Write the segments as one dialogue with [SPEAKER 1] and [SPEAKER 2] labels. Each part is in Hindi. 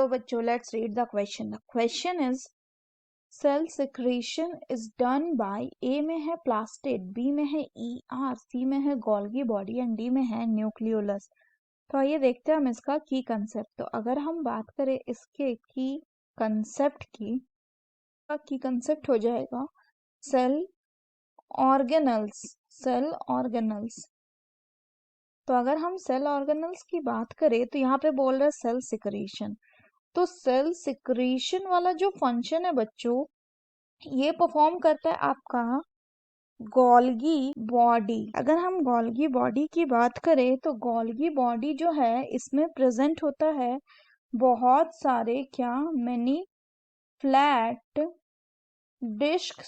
[SPEAKER 1] चलो बच्चों, let's read the question. The question is cell secretion is done by, A में है प्लास्टिड, बी में है ईआर, सी में है गोल्गी बॉडी एंड डी में है न्यूक्लियोलस. तो आइए देखते हैं हम इसका की कंसेप्ट. तो अगर हम बात करें इसके की कंसेप्ट की कंसेप्ट हो जाएगा सेल ऑर्गेनल्स. Cell organelles. तो अगर हम सेल ऑर्गेनल्स की बात करें तो यहाँ पे बोल रहे हैं सेल सिक्रीशन. तो सेल सिक्रीशन वाला जो फंक्शन है बच्चों, ये परफॉर्म करता है आपका गोल्गी बॉडी. अगर हम गोल्गी बॉडी की बात करें तो गोल्गी बॉडी जो है इसमें प्रेजेंट होता है बहुत सारे many flat disc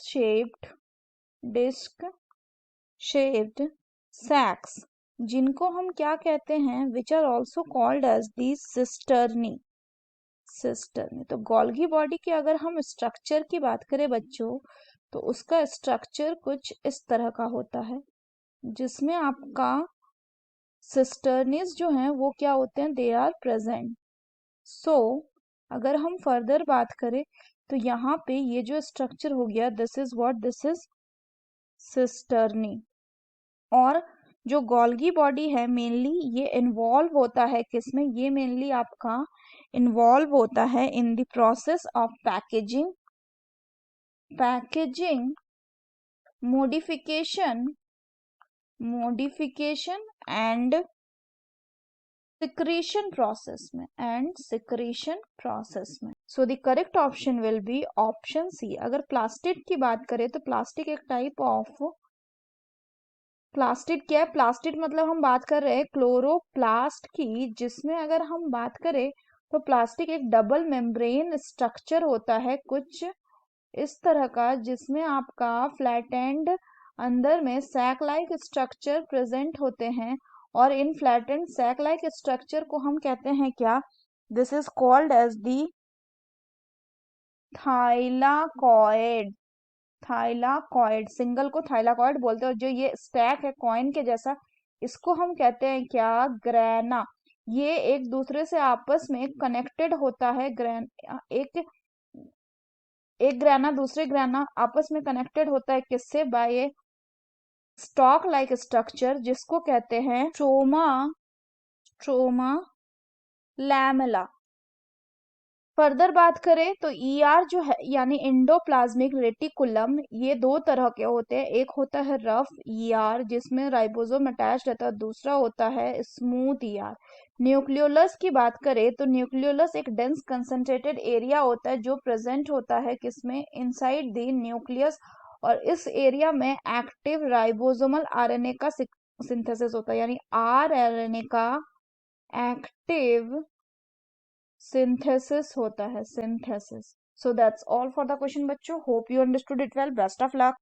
[SPEAKER 1] shaped sacs, जिनको हम क्या कहते हैं, which are also called as the cisternae. तो गोल्गी बॉडी की अगर हम स्ट्रक्चर की बात करें बच्चों, तो उसका स्ट्रक्चर कुछ इस तरह का होता है, जिसमें आपका सिस्टर्नीज जो हैं वो क्या होते हैं, दे आर प्रेजेंट. सो अगर हम फर्दर बात करें तो यहाँ पे ये जो स्ट्रक्चर हो गया, दिस इज सिस्टर्नी. और जो गोल्गी बॉडी है मेनली ये इन्वॉल्व होता है किसमें, ये मेनली आपका इन्वॉल्व होता है in the process of packaging modification and secretion process में. So the correct option will be option C. अगर प्लास्टिक की बात करें तो प्लास्टिक एक टाइप ऑफ प्लास्टिक क्या है, प्लास्टिक मतलब हम बात कर रहे हैं क्लोरोप्लास्ट की, जिसमें अगर हम बात करें तो प्लास्टिक एक डबल मेम्ब्रेन स्ट्रक्चर होता है कुछ इस तरह का, जिसमें आपका फ्लैटेंड अंदर में सैक लाइक स्ट्रक्चर प्रेजेंट होते हैं. और इन फ्लैटेंड सैक लाइक स्ट्रक्चर को हम कहते हैं क्या, this is called as the thylakoid. Single को थाइलाकॉइड बोलते हैं. और जो ये स्टैक है कॉइन के जैसा, इसको हम कहते हैं क्या, ग्रेना. ये एक दूसरे से आपस में कनेक्टेड होता है. एक ग्रेना दूसरे ग्रेना आपस में कनेक्टेड होता है किससे, बाय ए स्टॉक लाइक स्ट्रक्चर, जिसको कहते हैं स्ट्रोमा लैमेला. फर्दर बात करें तो ईआर जो है यानी इंडोप्लाज्मिक रेटिकुलम, ये दो तरह के होते हैं. एक होता है रफ ईआर जिसमें राइबोसोम अटैच रहता है, दूसरा होता है स्मूथ ईआर. न्यूक्लियोलस की बात करें तो न्यूक्लियोलस एक डेंस कंसंट्रेटेड एरिया होता है जो प्रेजेंट होता है किसमें, इनसाइड द न्यूक्लियस. और इस एरिया में एक्टिव राइबोसोमल आरएनए का सिंथेसिस होता है, यानी आरएनए का एक्टिव synthesis होता है. So that's all for the question बच्चों. Hope you understood it well. Best of luck.